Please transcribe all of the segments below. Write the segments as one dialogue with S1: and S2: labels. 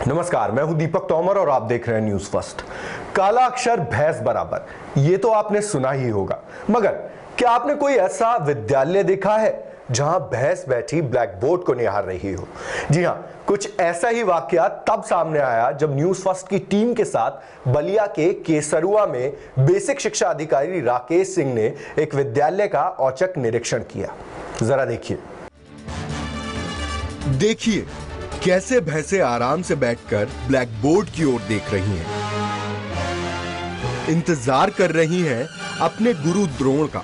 S1: नमस्कार, मैं हूं दीपक तोमर और आप देख रहे हैं न्यूज फर्स्ट। काला अक्षर भैंस बराबर, ये तो आपने सुना ही होगा, मगर क्या आपने कोई ऐसा विद्यालय देखा है जहां भैंस बैठी ब्लैक बोर्ड को निहार रही हो? जी हां, कुछ ऐसा ही वाकया तब सामने आया जब न्यूज फर्स्ट की टीम के साथ बलिया के केसरुआ में बेसिक शिक्षा अधिकारी राकेश सिंह ने एक विद्यालय का औचक निरीक्षण किया। जरा देखिए कैसे भैंसें आराम से बैठकर ब्लैक बोर्ड की ओर देख रही हैं, इंतजार कर रही हैं अपने गुरु द्रोण का।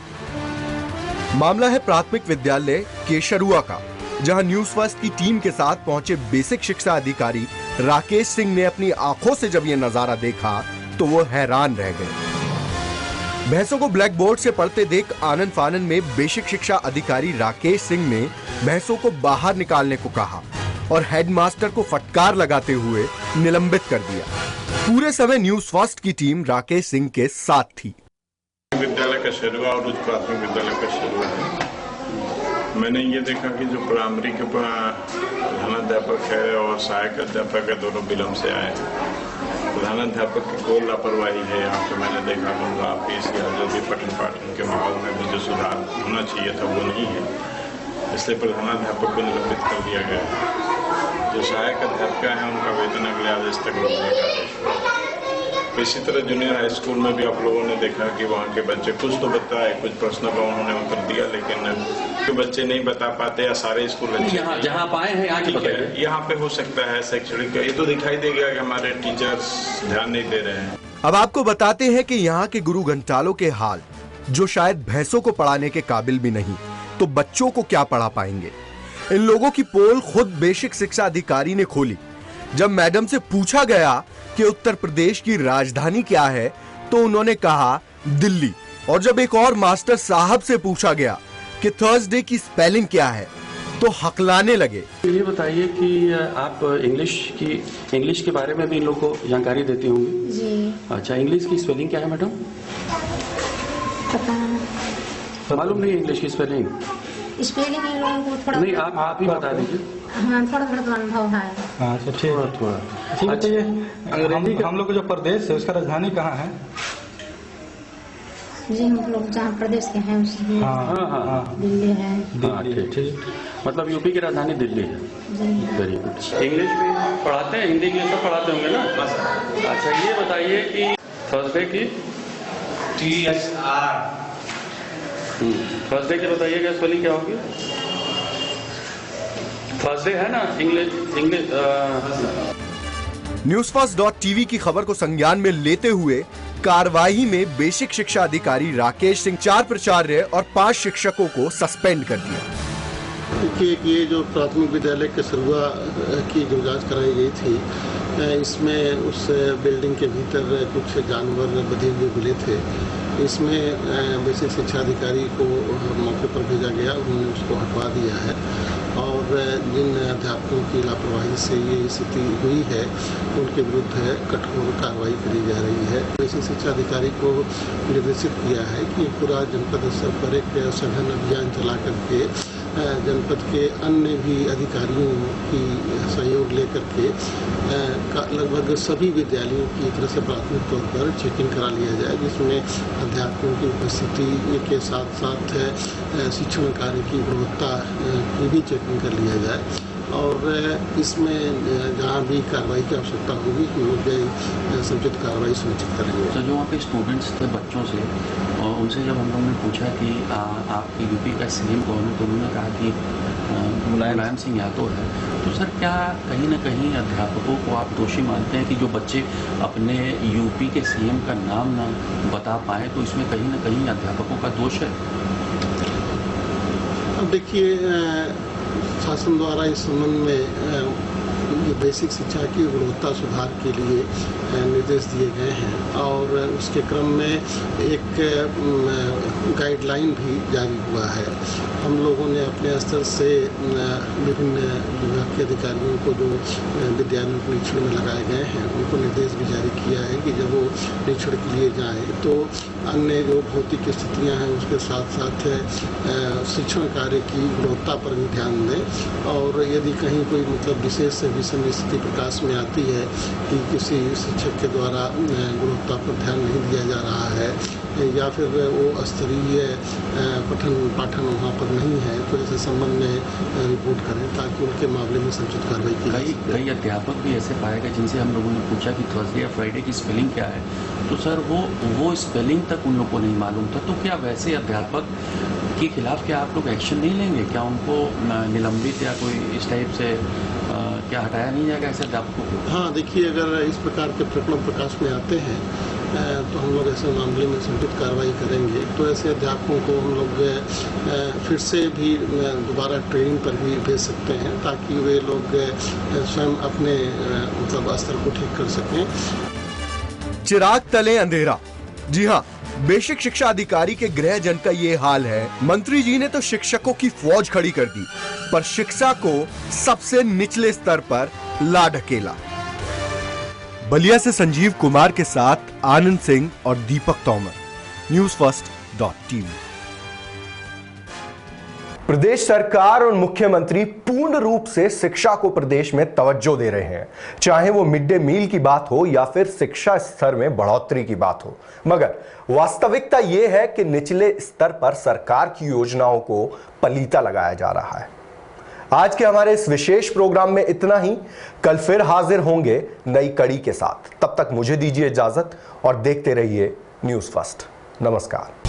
S1: मामला है प्राथमिक विद्यालय केशरुआ का, जहां न्यूज फर्स्ट की टीम के साथ पहुंचे बेसिक शिक्षा अधिकारी राकेश सिंह ने अपनी आंखों से जब यह नजारा देखा तो वो हैरान रह गए। भैंसों को ब्लैक बोर्ड से पढ़ते देख आनंद फानन में बेसिक शिक्षा अधिकारी राकेश सिंह ने भैंसों को बाहर निकालने को कहा और हेडमास्टर को फटकार लगाते हुए निलंबित कर दिया। पूरे समय न्यूज फर्स्ट की टीम राकेश सिंह के साथ थी।
S2: विद्यालय का शेरुआ और उच्च प्राथमिक विद्यालय का शेरुआ है। मैंने ये देखा कि जो प्राइमरी के प्रधानाध्यापक है और सहायक अध्यापक है, दोनों विलम्ब से आए हैं। प्रधानाध्यापक की कोई लापरवाही है यहाँ पे मैंने देखा। जो भी पठन पाठन के माहौल में भी जो सुधार होना चाहिए था वो नहीं है, इसलिए प्रधानाध्यापक को निलंबित कर दिया गया। जो सहायक अध्यापिका हैं उनका वेतन अगले आदेश तक रोकने का आदेश हुआ। इसी तरह जूनियर हाई स्कूल में भी आप लोगों ने देखा कि वहाँ के बच्चे कुछ तो बताए, कुछ प्रश्नों का उन्होंने उत्तर दिया, लेकिन जो बच्चे नहीं बता पाते या सारे स्कूल
S3: जहाँ पाए हैं
S2: यहाँ पे हो सकता है शैक्षणिक, ये तो दिखाई देगा कि हमारे टीचर्स ध्यान नहीं दे रहे हैं।
S1: अब आपको बताते हैं कि यहाँ के गुरु घंटालों के हाल, जो शायद भैंसों को पढ़ाने के काबिल भी नहीं, तो बच्चों को क्या पढ़ा पाएंगे। इन लोगों की पोल खुद बेसिक शिक्षा अधिकारी ने खोली। जब मैडम से पूछा गया कि उत्तर प्रदेश की राजधानी क्या है तो उन्होंने कहा दिल्ली, और जब एक और मास्टर साहब से पूछा गया कि थर्सडे की स्पेलिंग क्या है तो हकलाने लगे।
S3: ये बताइए कि आप इंग्लिश के बारे में भी इन लोगों को जानकारी देती होंगी जी। अच्छा, इंग्लिश की स्पेलिंग क्या है मैडम? पता मालूम नहीं इंग्लिश की स्पेलिंग
S4: इन लोगों को थोड़ा
S3: नहीं, आप ही बता दीजिए।
S4: हाँ, थोड़ा तो अनुभव है।
S5: अच्छा, थोड़ा अच्छा, अंग्रेजी हम लोग का जो प्रदेश है उसका राजधानी कहाँ है
S4: जी? हम लोग जहाँ प्रदेश के हैं दिल्ली है।
S3: ठीक, मतलब यूपी की राजधानी दिल्ली है। Very good. इंग्लिश में पढ़ाते हैं, हिंदी इंग्लिश सब पढ़ाते होंगे ना? अच्छा, ये बताइए कि थर्सडे की TSR थर्सडे के बताइएगा स्पेलिंग क्या होगी? थर्सडे है ना इंग्लिश।
S1: newsfirst.tv की खबर को संज्ञान में लेते हुए कार्रवाई में बेसिक शिक्षा अधिकारी राकेश सिंह, 4 प्राचार्य और 5 शिक्षकों को सस्पेंड कर दिया।
S6: देखिए, ये जो प्राथमिक विद्यालय केसरुआ की जो जांच कराई गई थी, इसमें उस बिल्डिंग के भीतर कुछ जानवर बंधे हुए मिले थे। इसमें बेसिक शिक्षा अधिकारी को मौके पर भेजा गया, उन्होंने उसको हटवा दिया है और जिन अध्यापकों की लापरवाही से ये स्थिति हुई है उनके विरुद्ध कठोर कार्रवाई करी जा रही है। बेसिक शिक्षा अधिकारी को निर्देशित किया है कि पूरा जनपद स्तर पर एक सघन अभियान चला करके जनपद के अन्य भी अधिकारियों की सहयोग लेकर के लगभग सभी विद्यालयों की एक तरह से प्राथमिक तौर पर चेकिंग करा लिया जाए, जिसमें अध्यापकों की उपस्थिति के साथ साथ शिक्षण कार्य की गुणवत्ता की भी चेकिंग कर लिया जाए और इसमें जहाँ भी कार्रवाई की आवश्यकता होगी कि वो समुचित कार्रवाई सुनिश्चित करेंगे।
S3: तो जो वहाँ पे स्टूडेंट्स थे बच्चों से, और उनसे जब हम लोगों ने पूछा कि आपकी यूपी का सीएम कौन है, तो उन्होंने कहा कि मुलायम सिंह यादव है। तो सर, क्या कहीं ना कहीं अध्यापकों को आप दोषी मानते हैं कि जो बच्चे अपने यूपी के सीएम का नाम ना बता पाए, तो इसमें कहीं ना कहीं अध्यापकों का दोष है?
S6: अब देखिए, शासन द्वारा इस संबंध में बेसिक शिक्षा की गुणवत्ता सुधार के लिए निर्देश दिए गए हैं और उसके क्रम में एक गाइडलाइन भी जारी हुआ है। हम लोगों ने अपने स्तर से विभिन्न विभाग के अधिकारियों को जो विद्यालयों को निरीक्षण में लगाए गए हैं उनको निर्देश भी जारी किया है कि जब वो निरीक्षण के लिए जाएँ तो अन्य जो भौतिक स्थितियाँ हैं उसके साथ साथ शिक्षण कार्य की गुणवत्ता पर भी ध्यान दें और यदि कहीं कोई विशेष विषम स्थिति प्रकाश में आती है कि किसी शिक्षक के द्वारा गुणवत्ता पर ध्यान नहीं दिया जा रहा है या फिर वो स्तरीय पठन पाठन वहाँ पर नहीं है, तो ऐसे संबंध में रिपोर्ट करें ताकि उनके मामले में समुचित कार्रवाई की जाए।
S3: कई अध्यापक भी ऐसे पाए गए जिनसे हम लोगों ने पूछा कि थर्सडे या फ्राइडे की स्पेलिंग क्या है, तो सर वो स्पेलिंग तक उन लोगों को नहीं मालूम था। तो क्या वैसे अध्यापक के खिलाफ क्या आप लोग एक्शन नहीं लेंगे? क्या उनको निलंबित या कोई इस टाइप से क्या हटाया नहीं जाएगा ऐसे अध्यापकों को?
S6: हाँ, देखिए, अगर इस प्रकार के प्रकरण प्रकाश में आते हैं तो हम लोग ऐसे मामले में समुचित कार्रवाई करेंगे। तो ऐसे अध्यापकों को हम लोग फिर से भी दोबारा ट्रेनिंग पर भी भेज सकते हैं ताकि वे लोग स्वयं अपने मतलब स्तर को ठीक कर सकें।
S1: चिराग तले अंधेरा, जी हाँ, बेसिक शिक्षा अधिकारी के गृहजन का ये हाल है। मंत्री जी ने तो शिक्षकों की फौज खड़ी कर दी, पर शिक्षा को सबसे निचले स्तर पर ला ढकेला। बलिया से संजीव कुमार के साथ आनंद सिंह और दीपक तोमर, newsfirst.tv। प्रदेश सरकार और मुख्यमंत्री पूर्ण रूप से शिक्षा को प्रदेश में तवज्जो दे रहे हैं, चाहे वो मिड डे मील की बात हो या फिर शिक्षा स्तर में बढ़ोतरी की बात हो। मगर वास्तविकता यह है कि निचले स्तर पर सरकार की योजनाओं को पलीता लगाया जा रहा है। आज के हमारे इस विशेष प्रोग्राम में इतना ही। कल फिर हाजिर होंगे नई कड़ी के साथ। तब तक मुझे दीजिए इजाजत और देखते रहिए न्यूज़ फर्स्ट। नमस्कार।